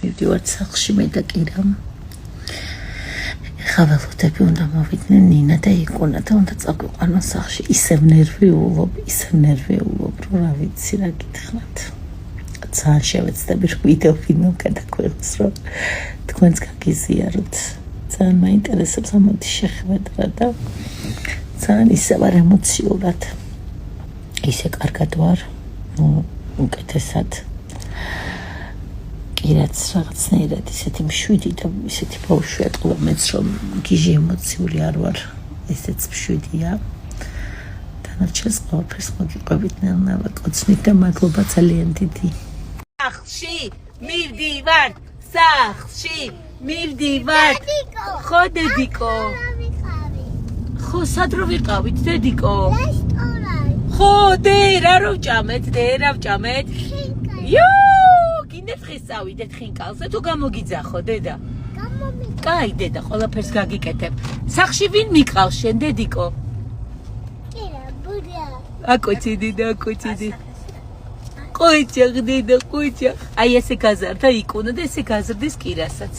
მივდივართ სახლში მე და კირა. ხაველოდები უნდა მოვიდნენ ნინა და იკონა და უნდა წაგვიყვანონ სახლში. ისევ ნერვიულობ, რომ რა ვიცი რა გითხრათ. ძალიან შევეცდები რომ ვიდეო ფილმი გადაგვეღოს, რომ თქვენც გაგიზიაროთ. ძალიან მაინტერესებს ამათი შეხვედრა და ძალიან ისევ არ ემოციურად. ისე კარგად ვარ, უკეთესად. კირაც რაღაცნაირად ისეთი მშვიდი და ისეთი ბავშვია ყოლა მეც რომ გიჟი ემოციური არ ვარ, ესეც მშვიდია. დანარჩენს ყველაფერს მოგიყვებით ნელ-ნელა კოცნით და მადლობა ძალიან დიდი. სახლში მივდივართ, სახლში მივდივართ. ხო დედიკო? ხო სად რო ვიყავით დედიკო? ხო დე რა რო ვჭამეთ, იო გინდათ ხეს წავიდეთ ხინკალზე თუ გამოგიძახო დედა? კაი დედა, ყველაფერს გაგიკეთებ. სახლში ვინ მიყავს შენ დედიკო? აკოცი დედა, ყოიჭახ დედა, ყოიჭახ. აი ესე გაზარდა იკუნა და ესე გაზრდის კირასაც.